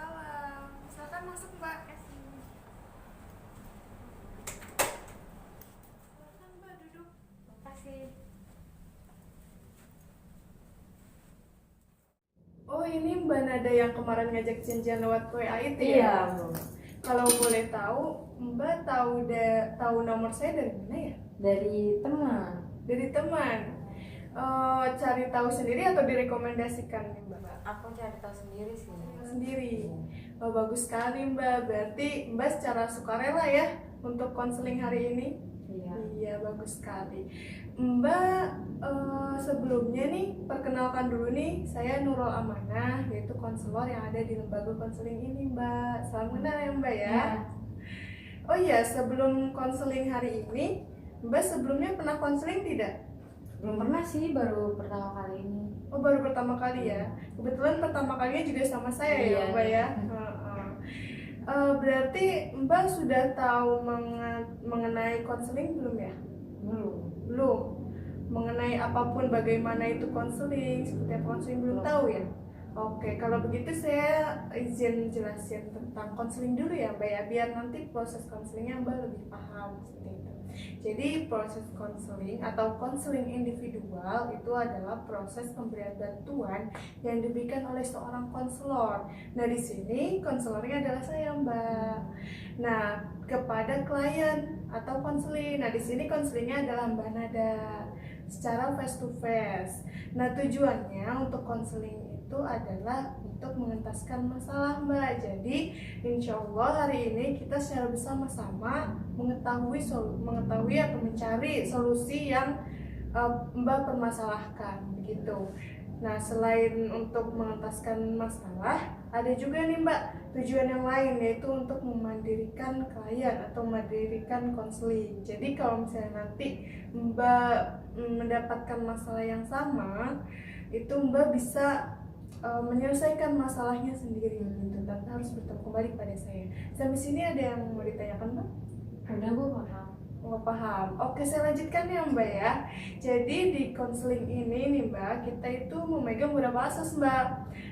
Waalaikumsalam. Silakan masuk, Mbak. Silakan, Mbak, duduk. Makasih. Oh, ini Mbak Nada yang kemarin ngajak janjian lewat WA itu ya? Iya, Bu. Kalau boleh tahu, Mbak tahu nomor saya dari mana ya? Dari teman. Dari teman. Cari tahu sendiri atau direkomendasikan nih, Mbak? Aku cari tahu sendiri sih. Sendiri. Oh, bagus sekali, Mbak. Berarti Mbak secara sukarela ya untuk konseling hari ini? Iya. Iya, bagus sekali. Mbak, sebelumnya nih, perkenalkan dulu nih, saya Nurul Amanah, yaitu konselor yang ada di lembaga konseling ini, Mbak. Salam kenal ya, Mbak ya. Iya. Oh iya, sebelum konseling hari ini, Mbak sebelumnya pernah konseling tidak? Belum pernah sih, baru pertama kali ini. Oh, baru pertama kali ya. Kebetulan pertama kalinya juga sama saya ya, Iya. Mbak ya. Berarti Mbak sudah tahu mengenai konseling belum ya? Belum. Mengenai apapun bagaimana itu konseling, seperti apa konseling belum tahu ya? Oke, kalau begitu saya izin jelasin tentang konseling dulu ya, Mbak ya, biar nanti proses konselingnya Mbak lebih paham seperti itu. Jadi proses konseling atau konseling individual itu adalah proses pemberian bantuan yang diberikan oleh seorang konselor. Nah, di sini konselornya adalah saya, Mbak. Nah, kepada klien atau konseling. Nah, di sini konselingnya adalah Mbak Nada secara face to face. Nah, tujuannya untuk konseling itu adalah untuk mengentaskan masalah, Mbak. Jadi insya Allah hari ini kita secara bersama-sama mengetahui atau mencari solusi yang Mbak permasalahkan begitu. Nah, selain untuk mengentaskan masalah, ada juga nih, Mbak, tujuan yang lain, yaitu untuk memandirikan klien atau memandirikan konseling. Jadi kalau misalnya nanti Mbak mendapatkan masalah yang sama, itu Mbak bisa menyelesaikan masalahnya sendiri gitu, tanpa harus bertemu kembali pada saya. Sampai sini ada yang mau ditanyakan, Mbak? Udah, Bu, paham. Nggak paham. Oke, saya lanjutkan ya, Mbak ya. Jadi di konseling ini nih, Mbak, kita itu memegang beberapa asas, Mbak.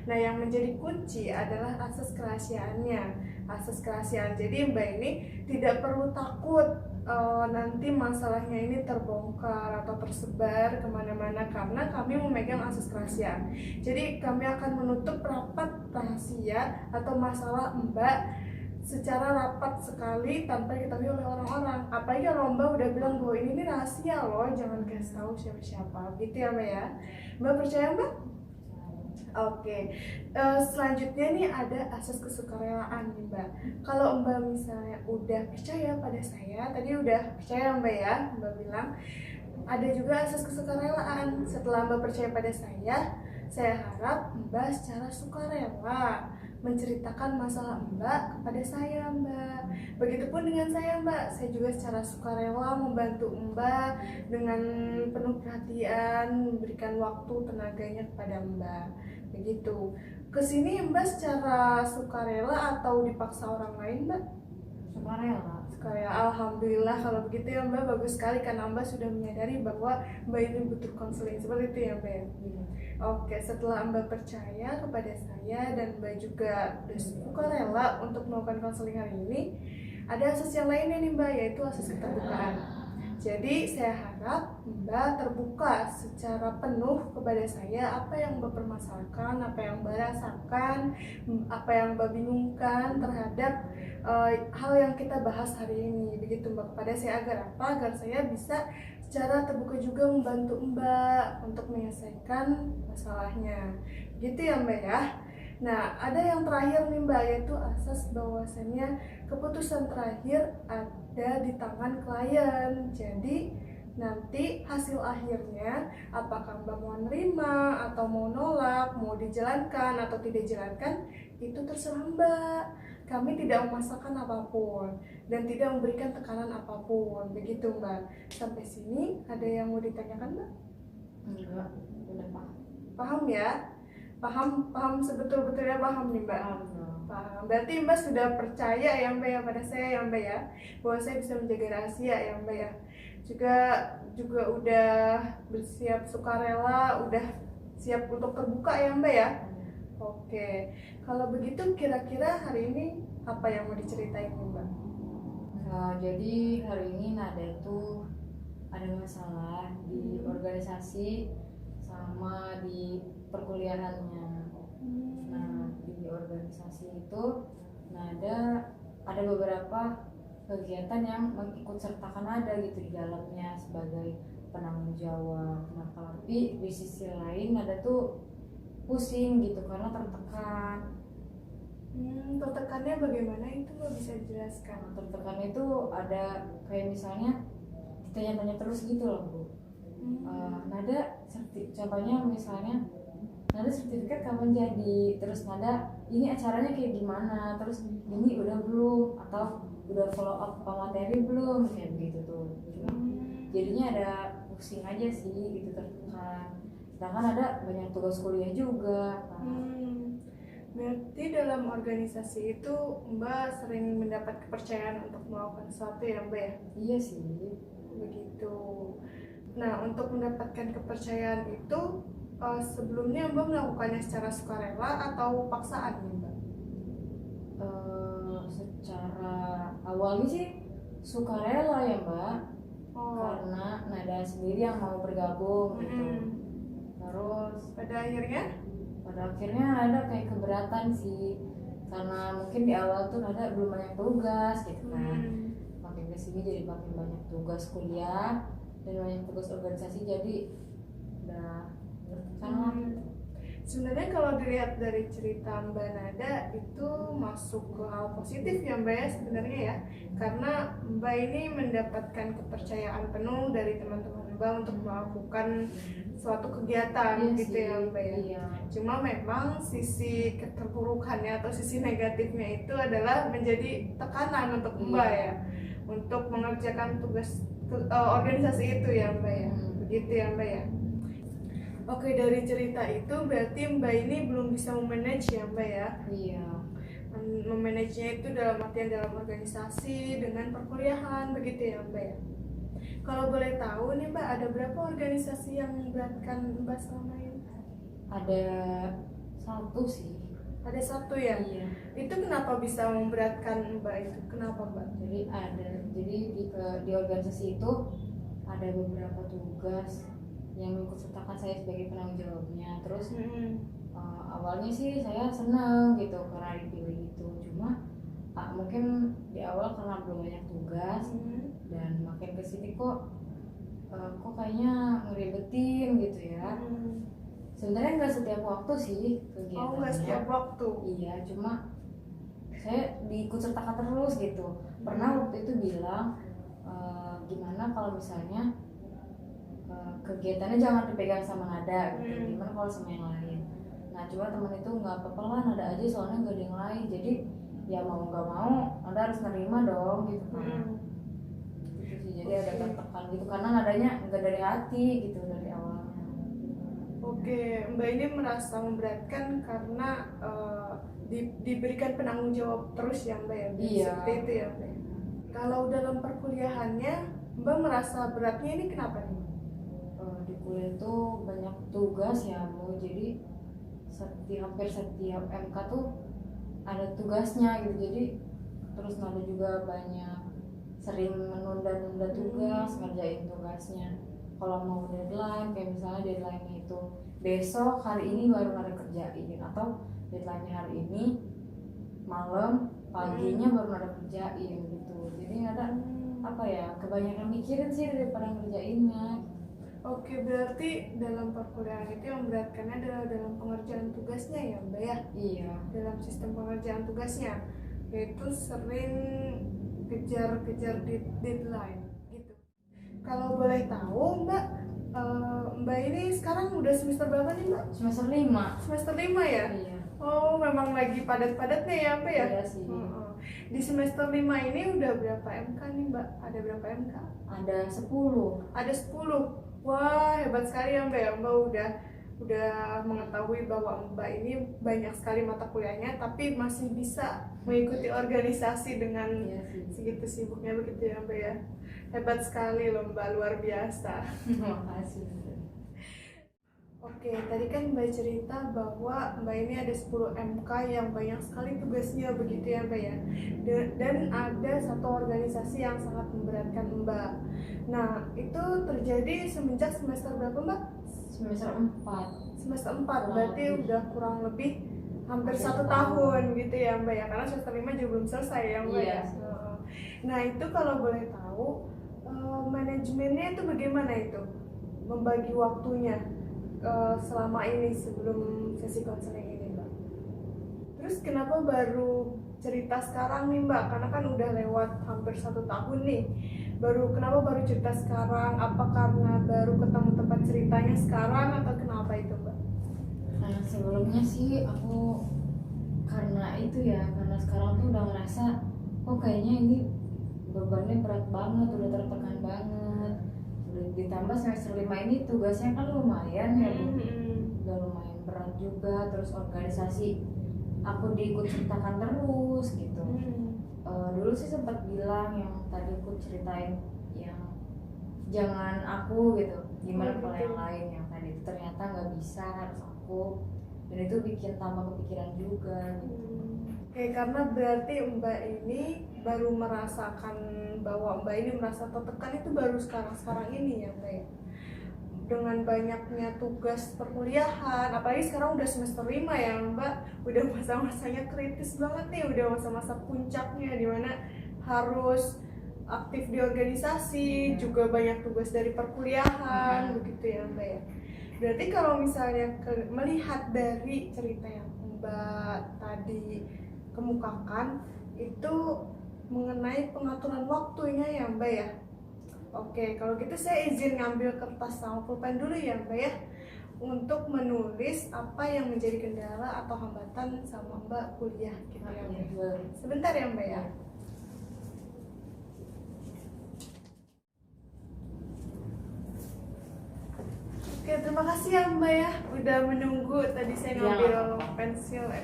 Nah, yang menjadi kunci adalah asas kerahasiaannya. Asas kerahasiaan. Jadi Mbak ini tidak perlu takut nanti masalahnya ini terbongkar atau tersebar kemana-mana, karena kami memegang asas kerahasiaan. Jadi kami akan menutup rapat rahasia atau masalah Mbak secara rapat sekali tanpa diketahui oleh orang-orang. Apalagi kalau Mbak udah bilang bahwa ini rahasia loh, jangan kasih tahu siapa-siapa, gitu ya, Mbak ya. Mbak percaya, Mbak? Oke. Selanjutnya nih ada asas kesukarelaan nih, Mbak. Kalau Mbak misalnya udah percaya pada saya, tadi udah percaya, Mbak ya, Mbak bilang ada juga asas kesukarelaan. Setelah Mbak percaya pada saya harap Mbak secara sukarela menceritakan masalah Mbak kepada saya, Mbak. Begitupun dengan saya, Mbak. Saya juga secara sukarela membantu Mbak dengan penuh perhatian, memberikan waktu tenaganya kepada Mbak. Begitu. Kesini Mbak secara sukarela atau dipaksa orang lain, Mbak? Sukarela. Sukarela. Alhamdulillah kalau begitu ya, Mbak. Bagus sekali karena Mbak sudah menyadari bahwa Mbak ini butuh konseling. Seperti itu ya, Mbak ya? Oke, setelah Mbak percaya kepada saya dan Mbak juga sukarela untuk melakukan konseling hari ini, ada asas yang lainnya nih, Mbak, yaitu asas keterbukaan. Jadi saya harap Mbak terbuka secara penuh kepada saya apa yang Mbak permasalahkan, apa yang Mbak rasakan, apa yang Mbak bingungkan terhadap hal yang kita bahas hari ini. Begitu, Mbak, kepada saya agar apa? Agar saya bisa secara terbuka juga membantu Mbak untuk menyelesaikan masalahnya. Gitu ya, Mbak ya. Nah, ada yang terakhir nih, Mbak, yaitu asas bahwasannya keputusan terakhir ada di tangan klien. Jadi nanti hasil akhirnya apakah Mbak mau nerima atau mau nolak, mau dijalankan atau tidak dijalankan, itu terserah Mbak. Kami tidak memaksakan apapun dan tidak memberikan tekanan apapun. Begitu, Mbak. Sampai sini ada yang mau ditanyakan, Mbak? Enggak, udah paham. Paham ya? Paham sebetul-betulnya paham nih, Mbak. Paham. Berarti Mbak sudah percaya ya, Mbak ya, pada saya ya, Mbak ya, bahwa saya bisa menjaga rahasia ya, Mbak ya. Juga udah bersiap sukarela, udah siap untuk terbuka ya, Mbak ya. Oke, kalau begitu kira-kira hari ini apa yang mau diceritain nih, Mbak? Jadi hari ini Nada itu ada masalah di organisasi sama di perkuliahannya. Nah, di organisasi itu Nada ada beberapa kegiatan yang mengikut sertakan Nada gitu di dalamnya sebagai penanggung jawab. Nah, tapi di sisi lain Nada tuh pusing gitu karena tertekan. Tertekannya bagaimana itu Mbak bisa jelaskan? Tertekan itu ada kayak misalnya ditanya-tanya terus gitu loh Bu. Nada contohnya misalnya Nada sertifikat kapan jadi, terus Nada ini acaranya kayak gimana, terus ini udah belum, atau udah follow up materi belum, kayak begitu tuh. Cuma jadinya ada pusing aja sih gitu, tertekan. Sedangkan ada banyak tugas kuliah juga. Berarti dalam organisasi itu Mbak sering mendapat kepercayaan untuk melakukan sesuatu ya Mbak ya? Iya sih. Begitu. Nah, untuk mendapatkan kepercayaan itu sebelumnya Mbak melakukannya secara sukarela atau paksaan nih Mbak? Secara awalnya sih sukarela ya Mbak, karena Nada sendiri yang mau bergabung gitu. Terus pada akhirnya ada kayak keberatan sih, karena mungkin di awal tuh Nada belum banyak tugas gitu kan. Makin kesini jadi makin banyak tugas kuliah dan banyak tugas organisasi, jadi udah tertekan. Sebenarnya kalau dilihat dari cerita Mbak Nada itu masuk ke hal positif ya Mbak ya sebenarnya ya, karena Mbak ini mendapatkan kepercayaan penuh dari teman-teman Mbak untuk melakukan suatu kegiatan gitu ya Mbak ya. Iya. Cuma memang sisi keterpurukannya atau sisi negatifnya itu adalah menjadi tekanan untuk Mbak ya, untuk mengerjakan tugas organisasi itu ya Mbak ya. Begitu ya Mbak ya. Oke, dari cerita itu berarti Mbak ini belum bisa memanage ya Mbak ya? Iya. Memanagenya itu dalam artian dalam organisasi dengan perkuliahan begitu ya Mbak ya? Kalau boleh tahu nih Mbak, ada berapa organisasi yang memberatkan Mbak selama ini? Ada satu sih. Ada satu ya? Iya. Itu kenapa bisa memberatkan Mbak itu? Kenapa Mbak? Jadi di organisasi itu ada beberapa tugas yang mengikut sertakan saya sebagai penanggung jawabnya. Terus awalnya sih saya senang gitu karena dipilih gitu. Cuma mungkin di awal karena belum banyak tugas dan makin kesini kok kayaknya ngeribetin gitu ya. Sebenarnya nggak setiap waktu sih kegiatannya. Oh, nggak setiap waktu? Iya, cuma saya diikut sertakan terus gitu. Pernah waktu itu bilang gimana kalau misalnya kegiatannya jangan dipegang sama Nada gitu. Gimana kalau sama yang lain. Nah cuma teman itu nggak apa-apa lah, Nada aja soalnya nggak ada yang lain, jadi ya mau nggak mau Nada harus nerima dong gitu kan. Gitu sih, jadi ada tertekan gitu karena Nadanya nggak dari hati gitu dari awalnya. Oke, Mbak ini merasa memberatkan karena diberikan penanggung jawab terus ya Mbak ya? Iya. Seperti itu ya Mbak. Kalau dalam perkuliahannya Mbak merasa beratnya ini kenapa nih? Di kuliah itu banyak tugas ya Bu, jadi hampir setiap MK tuh ada tugasnya gitu, jadi terus Nada juga banyak sering menunda-nunda tugas, ngerjain tugasnya. Kalau mau deadline, kayak misalnya deadline-nya itu besok, hari ini baru Nada kerjain, atau deadline-nya hari ini malam, paginya baru Nada kerjain gitu. Jadi Nada kebanyakan mikirin sih daripada ngerjainnya. Oke, berarti dalam perkuliahan itu yang memberatkannya adalah dalam pengerjaan tugasnya ya Mbak ya? Iya. Dalam sistem pengerjaan tugasnya, yaitu sering kejar-kejar deadline gitu. Kalau boleh tahu Mbak, Mbak ini sekarang udah semester berapa nih Mbak? Semester 5. Semester 5 ya? Iya. Oh, memang lagi padat-padatnya ya Mbak ya? Iya sih. Di semester 5 ini udah berapa MK nih Mbak? Ada berapa MK? Ada 10. Ada 10. Wah, hebat sekali ya Mbak ya. Mbak udah mengetahui bahwa Mbak ini banyak sekali mata kuliahnya tapi masih bisa mengikuti organisasi dengan segitu sibuknya begitu ya Mbak ya. Hebat sekali loh Mbak, luar biasa. Terima kasih. Oke, tadi kan Mbak cerita bahwa Mbak ini ada 10 MK yang banyak sekali tugasnya begitu ya Mbak ya. Dan ada satu organisasi yang sangat memberatkan Mbak. Nah, itu terjadi semenjak semester berapa Mbak? Semester 4. Semester 4, Kurang berarti lebih. udah kurang lebih hampir Hampir 1 setahun. tahun gitu ya Mbak ya. Karena semester 5 juga belum selesai ya Mbak Iya. ya. Nah, itu kalau boleh tahu manajemennya itu bagaimana itu? Membagi waktunya selama ini sebelum sesi konseling ini Mbak. Terus kenapa baru cerita sekarang nih Mbak? Karena kan udah lewat hampir 1 tahun nih. Kenapa baru cerita sekarang? Apa karena baru ketemu tempat ceritanya sekarang atau kenapa itu Mbak? Nah, sebelumnya sih aku karena itu ya, karena sekarang tuh udah ngerasa kok kayaknya ini bebannya berat banget, udah tertekan banget. Udah ditambah semester 5 ini tugasnya kan lumayan ya, Bu. Udah lumayan berat juga, terus organisasi aku diikut ceritakan terus gitu. Dulu sih sempat bilang yang tadi aku ceritain yang jangan aku gitu, gimana kalau yang lain, yang tadi ternyata nggak bisa, harus aku, dan itu bikin tambah kepikiran juga gitu. Oke, karena berarti Mbak ini baru merasakan bahwa Mbak ini merasa tertekan itu baru sekarang ini ya Mbak ya. Dengan banyaknya tugas perkuliahan, apalagi sekarang udah semester 5 ya Mbak, udah masa-masanya kritis banget nih, udah masa-masa puncaknya dimana harus aktif di organisasi, juga banyak tugas dari perkuliahan, begitu ya Mbak ya. Berarti kalau misalnya melihat dari cerita yang Mbak tadi kemukakan itu mengenai pengaturan waktunya ya Mbak ya. Oke, kalau gitu saya izin ngambil kertas sama pulpen dulu ya Mbak ya, untuk menulis apa yang menjadi kendala atau hambatan sama Mbak kuliah gitu ya Mbak. Sebentar ya Mbak ya. Oke, terima kasih ya Mbak ya udah menunggu. Tadi saya ngambil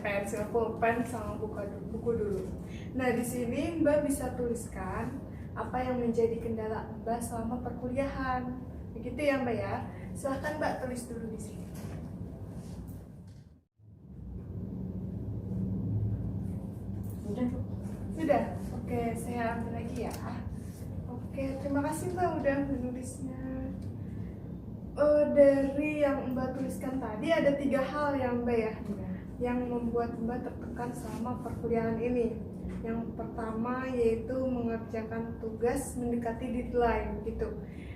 pensil pulpen sama buku dulu. Nah, di sini Mbak bisa tuliskan apa yang menjadi kendala Mbak selama perkuliahan. Begitu ya Mbak ya. Silahkan Mbak tulis dulu di sini. Sudah? Oke, saya ambil lagi ya. Oke, terima kasih Mbak udah menulisnya. Dari yang Mbak tuliskan tadi ada 3 hal ya Mbak ya, yang membuat Mbak tertekan selama perkuliahan ini. Yang pertama yaitu mengerjakan tugas mendekati deadline gitu.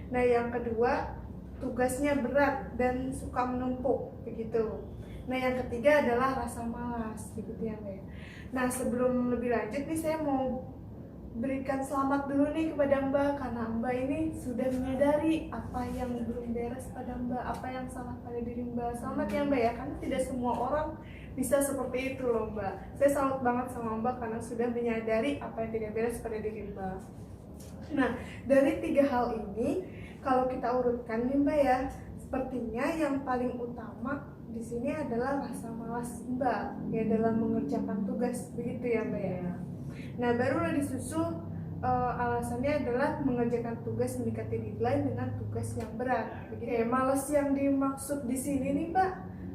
Nah, yang kedua tugasnya berat dan suka menumpuk begitu. Nah, yang ketiga adalah rasa malas begitu ya Mbak. Nah, sebelum lebih lanjut nih saya mau berikan selamat dulu nih kepada Mbak, karena Mbak ini sudah menyadari apa yang belum beres pada Mbak, apa yang salah pada diri Mbak. Selamat ya Mbak ya, karena tidak semua orang bisa seperti itu loh Mbak. Saya salut banget sama Mbak karena sudah menyadari apa yang tidak beres pada diri Mbak. Nah, dari 3 hal ini kalau kita urutkan nih Mbak ya, sepertinya yang paling utama di sini adalah rasa malas Mbak ya dalam mengerjakan tugas, begitu ya Mbak ya. Nah, barulah disusul alasannya adalah mengerjakan tugas mendekati deadline dengan tugas yang berat. Oke, malas yang dimaksud di sini nih Mbak,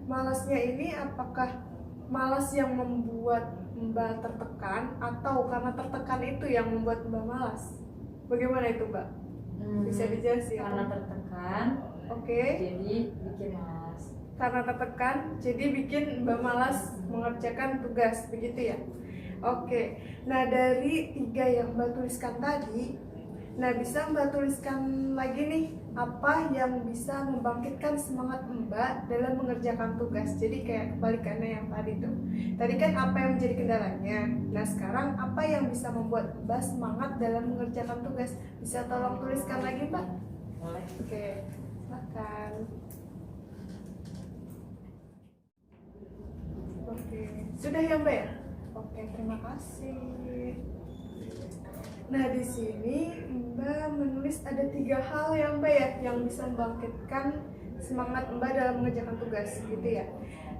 malasnya ini apakah malas yang membuat Mbak tertekan atau karena tertekan itu yang membuat Mbak malas? Bagaimana itu Mbak? Bisa dijelasin? Karena tertekan, Oke. jadi bikin malas. Karena tertekan, jadi bikin Mbak malas mengerjakan tugas, begitu ya? Oke, nah dari 3 yang Mbak tuliskan tadi, nah bisa Mbak tuliskan lagi nih apa yang bisa membangkitkan semangat Mbak dalam mengerjakan tugas. Jadi kayak kebalikannya yang tadi tuh. Tadi kan apa yang menjadi kendalanya. Nah, sekarang apa yang bisa membuat Mbak semangat dalam mengerjakan tugas? Bisa tolong tuliskan lagi Mbak? Boleh. Oke, silakan. Oke, sudah ya Mbak ya? Oke, terima kasih. Nah, di sini Mbak menulis ada 3 hal ya Mbak ya yang bisa membangkitkan semangat Mbak dalam mengerjakan tugas, gitu ya.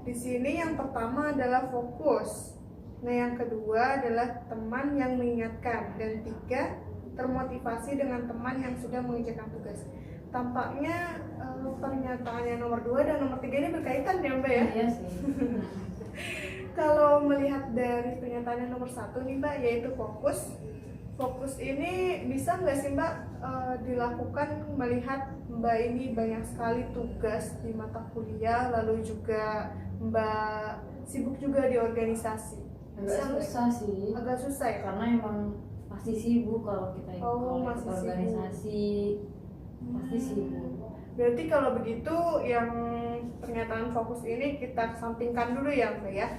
Di sini yang pertama adalah fokus. Nah, yang kedua adalah teman yang mengingatkan, dan 3 termotivasi dengan teman yang sudah mengerjakan tugas. tampaknya pernyataan yang nomor 2 dan nomor 3 ini berkaitan ya Mbak ya? Iya sih. Kalau melihat dari pernyataan yang nomor 1 nih Mbak, yaitu fokus. Fokus ini bisa nggak sih Mbak dilakukan melihat Mbak ini banyak sekali tugas di mata kuliah, lalu juga Mbak sibuk juga di organisasi. Agak susah sih. Agak susah ya? Karena emang pasti sibuk kalau kita Oh, ikut masih organisasi. Pasti sibuk. Berarti kalau begitu yang pernyataan fokus ini kita sampingkan dulu ya Mbak ya.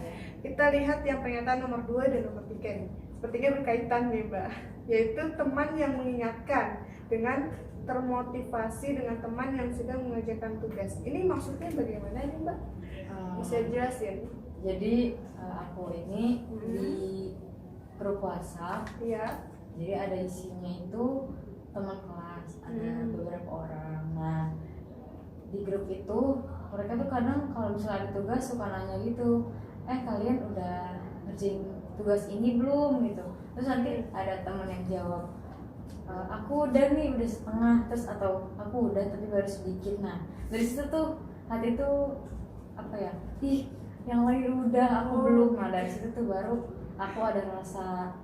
Kita lihat yang pernyataan nomor 2 dan nomor 3 nih. Sepertinya berkaitan nih Mbak, yaitu teman yang mengingatkan dengan termotivasi dengan teman yang sedang mengerjakan tugas. Ini maksudnya bagaimana nih Mbak? Bisa jelasin? Jadi aku ini di grup WhatsApp. Iya. Jadi ada isinya itu teman kelas, ada beberapa orang. Nah, di grup itu mereka tuh kadang kalau misalnya ada tugas suka nanya gitu, kalian udah ngerjain tugas ini belum gitu. Terus nanti ada teman yang jawab, aku udah nih, udah setengah. Terus atau aku udah tapi baru sedikit. Nah dari situ tuh hati tuh apa ya, ih yang lain udah aku belum. Nah dari situ tuh baru aku ada rasa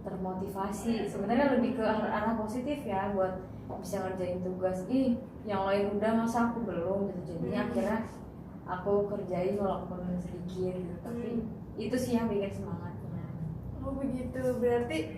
termotivasi. Sebenarnya lebih ke arah positif ya, buat bisa ngerjain tugas. Ih yang lain udah masa aku belum gitu. Jadinya akhirnya aku kerjain walaupun sedikit gitu. Tapi itu sih yang bikin semangatnya. Oh begitu, berarti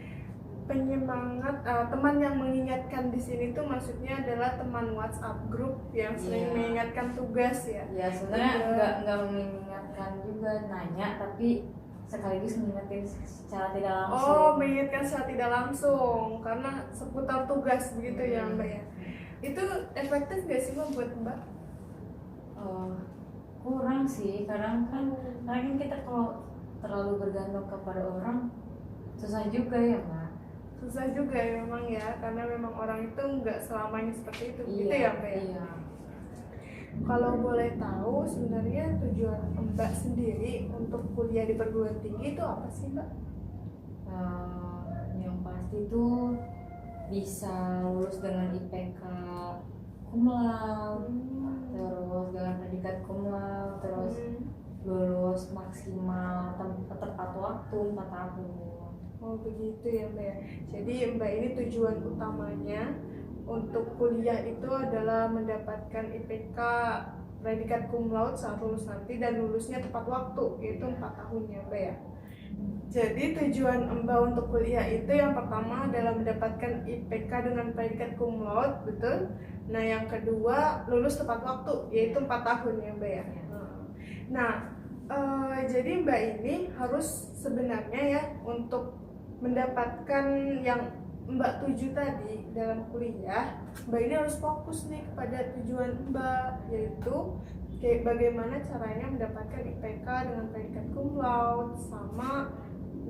penyemangat teman yang mengingatkan di sini tuh maksudnya adalah teman WhatsApp grup yang sering mengingatkan tugas ya. Ya sebenarnya nggak mengingatkan juga, nanya tapi sekaligus mengingatkan secara tidak langsung. Oh, mengingatkan secara tidak langsung karena seputar tugas begitu ya Mbak ya. Itu efektif nggak sih Mbak buat Mbak? Kurang sih, kadang kan kita kalau terlalu bergantung kepada orang susah juga ya Mbak. Susah juga ya memang ya, karena memang orang itu nggak selamanya seperti itu. Gitu ya Mbak ya? Iya. Kalau boleh tahu sebenarnya tujuan Mbak sendiri untuk kuliah di perguruan tinggi itu apa sih Mbak? Yang pasti tuh bisa lulus dengan IPK cum laude, terus dengan predikat cum laude, terus lulus maksimal tepat waktu 4 tahun. Oh begitu ya Mbak ya. Jadi Mbak ini tujuan utamanya untuk kuliah itu adalah mendapatkan IPK predikat cum laude saat lulus nanti dan lulusnya tepat waktu, yaitu 4 tahun ya Mbak ya. Jadi tujuan Mbak untuk kuliah itu yang pertama adalah mendapatkan IPK dengan predikat cum laude, betul? Nah yang kedua lulus tepat waktu, yaitu 4 tahun ya Mbak ya. Nah jadi Mbak ini harus sebenarnya ya untuk mendapatkan yang Mbak tuju tadi dalam kuliah, Mbak ini harus fokus nih kepada tujuan Mbak, yaitu kayak bagaimana caranya mendapatkan IPK dengan predikat cum laude sama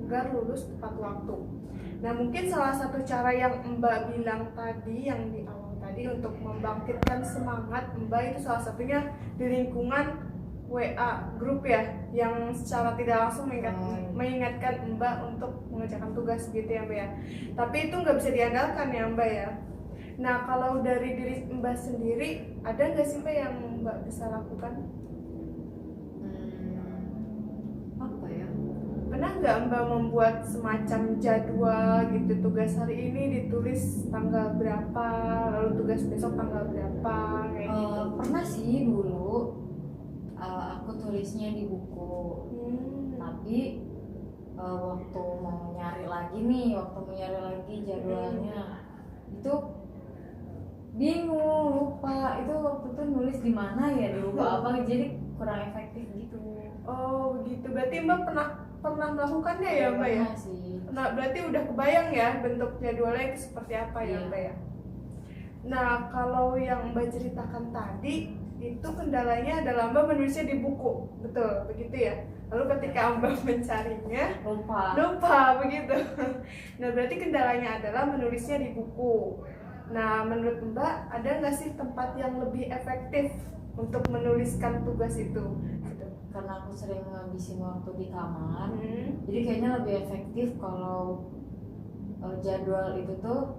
agar lulus tepat waktu. Nah mungkin salah satu cara yang Mbak bilang tadi yang di awal tadi untuk membangkitkan semangat Mbak itu salah satunya di lingkungan WA grup ya, yang secara tidak langsung mengingatkan Mbak untuk mengerjakan tugas gitu ya Mbak ya. Tapi itu nggak bisa diandalkan ya Mbak ya. Nah kalau dari diri Mbak sendiri, ada nggak sih Mbak yang Mbak bisa lakukan? Apa ya? Pernah nggak Mbak membuat semacam jadwal gitu, tugas hari ini ditulis tanggal berapa, lalu tugas besok tanggal berapa kayak gitu? Pernah sih dulu. Aku tulisnya di buku, tapi waktu mau nyari lagi jadwalnya itu bingung, lupa itu waktu itu nulis di mana ya, di buku apa, jadi kurang efektif gitu. Oh begitu, berarti Mbak pernah melakukannya ya Mbak ya? Sih. Nah berarti udah kebayang ya bentuk jadwalnya itu seperti apa ya Mbak ya? Nah kalau yang Mbak ceritakan tadi itu kendalanya adalah Mbak menulisnya di buku, betul begitu ya? Lalu ketika Mbak mencarinya lupa begitu. Nah berarti kendalanya adalah menulisnya di buku. Nah menurut Mbak ada nggak sih tempat yang lebih efektif untuk menuliskan tugas itu? Karena aku sering ngabisin waktu di kamar, jadi kayaknya lebih efektif kalau jadwal itu tuh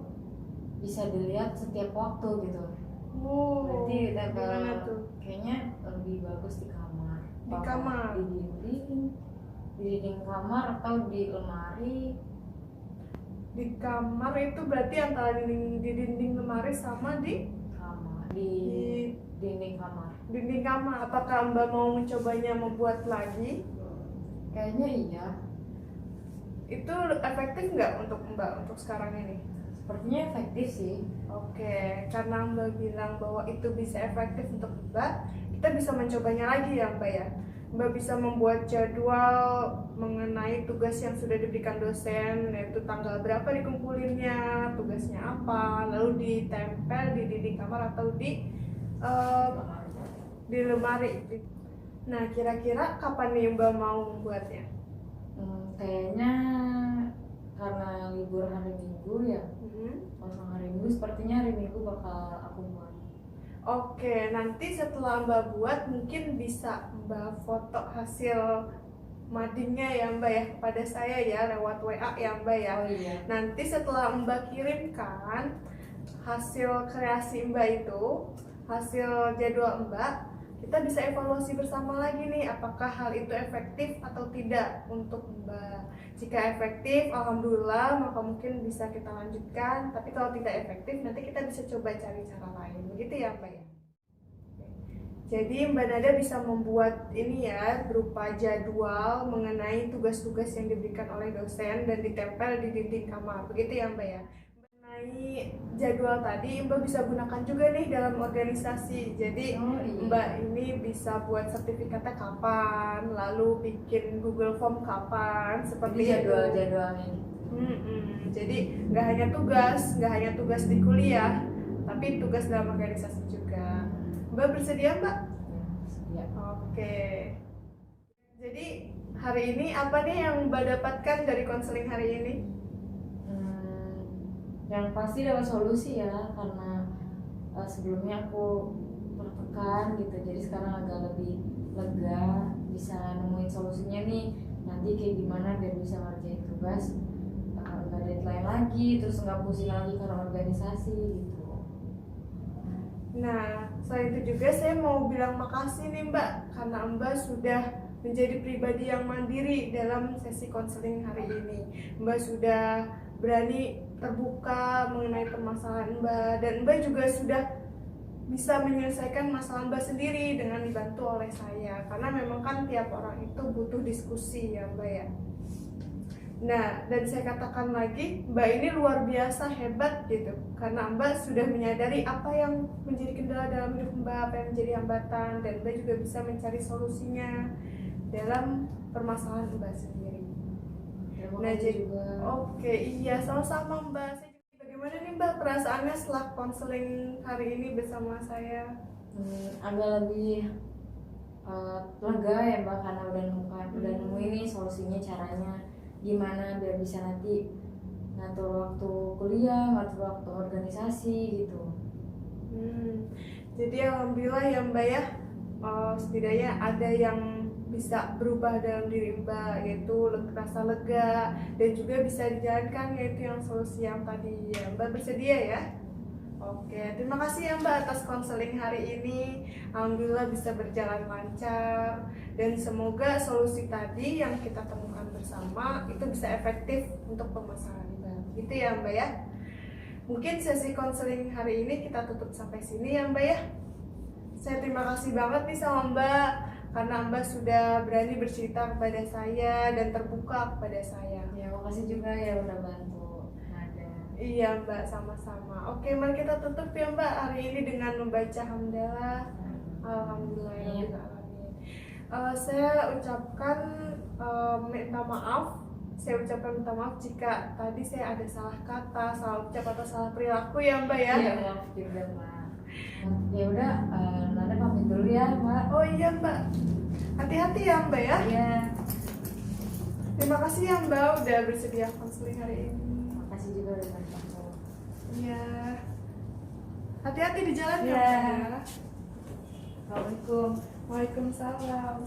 bisa dilihat setiap waktu gitu. Oh, Berarti tempel gimana tuh? kayaknya lebih bagus di kamar. Di kamar? Di dinding kamar atau di lemari. Di kamar itu berarti antara di dinding lemari sama di Kamar di dinding kamar. dinding kamar. Apakah Mbak mau mencobanya membuat lagi? Kayaknya iya. Itu efektif nggak untuk Mbak untuk sekarang ini? Sepertinya efektif sih. Oke, karena Mbak bilang bahwa itu bisa efektif untuk Mbak, kita bisa mencobanya lagi ya Mbak ya. Mbak bisa membuat jadwal mengenai tugas yang sudah diberikan dosen, yaitu tanggal berapa dikumpulinnya, tugasnya apa, lalu ditempel di dinding kamar atau eh, di lemari. Nah, kira-kira kapan nih Mbak mau membuatnya? Kayaknya karena libur hari Minggu ya. Kosong hari Minggu, sepertinya hari Minggu bakal aku buat. Oke, nanti setelah Mbak buat mungkin bisa Mbak foto hasil madingnya ya Mbak ya kepada saya ya lewat WA ya Mbak ya. Oh iya. Nanti setelah Mbak kirimkan hasil kreasi Mbak itu, hasil jadwal Mbak, kita bisa evaluasi bersama lagi nih apakah hal itu efektif atau tidak untuk Mbak. Jika efektif, alhamdulillah, maka mungkin bisa kita lanjutkan. Tapi kalau tidak efektif, nanti kita bisa coba cari cara lain. Begitu ya Mbak ya. Jadi Mbak Nada bisa membuat ini ya berupa jadwal mengenai tugas-tugas yang diberikan oleh dosen dan ditempel di dinding kamar. Begitu ya Mbak ya. Mengenai jadwal tadi Mbak bisa gunakan juga nih dalam organisasi. Jadi Mbak ini bisa buat sertifikatnya kapan, lalu bikin Google Form kapan, seperti jadwal-jadwalnya. Jadi nggak hanya tugas di kuliah, tapi tugas dalam organisasi juga. Mbak bersedia Mbak? Ya. Oke. Jadi hari ini apa nih yang Mbak dapatkan dari konseling hari ini? Yang pasti dapat solusi ya, karena sebelumnya aku tertekan gitu, jadi sekarang agak lebih lega, bisa nemuin solusinya nih nanti kayak gimana biar bisa ngerjain tugas nggak deadline lagi, terus nggak pusing lagi karena organisasi gitu. Nah, selain itu juga saya mau bilang makasih nih Mbak, karena Mbak sudah menjadi pribadi yang mandiri dalam sesi konseling hari ini. Mbak sudah berani terbuka mengenai permasalahan Mbak, dan Mbak juga sudah bisa menyelesaikan masalah Mbak sendiri dengan dibantu oleh saya, karena memang kan tiap orang itu butuh diskusi ya Mbak ya. Nah, dan saya katakan lagi, Mbak ini luar biasa hebat gitu, karena Mbak sudah menyadari apa yang menjadi kendala dalam hidup Mbak, apa yang menjadi hambatan, dan Mbak juga bisa mencari solusinya dalam permasalahan Mbak sendiri. Nah, jadi oke, iya sama-sama Mbak. Bagaimana nih Mbak perasaannya setelah konseling hari ini bersama saya? Agak lebih lega ya Mbak, karena udah nemuin nih solusinya, caranya gimana biar bisa nanti ngatur waktu kuliah, ngatur waktu organisasi gitu. Jadi alhamdulillah ya Mbak ya, setidaknya ada yang bisa berubah dalam diri Mbak, yaitu rasa lega, dan juga bisa dijalankan, yaitu yang solusi yang tadi ya. Mbak bersedia ya? Oke, terima kasih ya Mbak atas konseling hari ini. Alhamdulillah bisa berjalan lancar, dan semoga solusi tadi yang kita temukan bersama itu bisa efektif untuk permasalahan Mbak. Gitu ya Mbak ya. Mungkin sesi konseling hari ini kita tutup sampai sini ya Mbak ya. Saya terima kasih banget nih sama Mbak, karena Mbak sudah berani bercerita kepada saya dan terbuka kepada saya. Ya, makasih juga ya udah bantu. Iya Mbak, sama-sama. Oke, mari kita tutup ya Mbak hari ini dengan membaca hamdalah. Alhamdulillah ya alamin. Saya ucapkan minta maaf. Saya ucapkan minta maaf jika tadi saya ada salah kata, salah ucap atau salah perilaku ya Mbak ya. Iya, maaf juga Mbak. Ya udah, Nanda pamit dulu ya Mbak. Oh iya Mbak, hati-hati ya Mbak ya. Iya. Terima kasih ya Mbak udah bersedia konseling hari ini. Makasih juga udah bantu aku. Iya. Hati-hati di jalan ya Iya. Mbak ya. Assalamualaikum. Waalaikumsalam.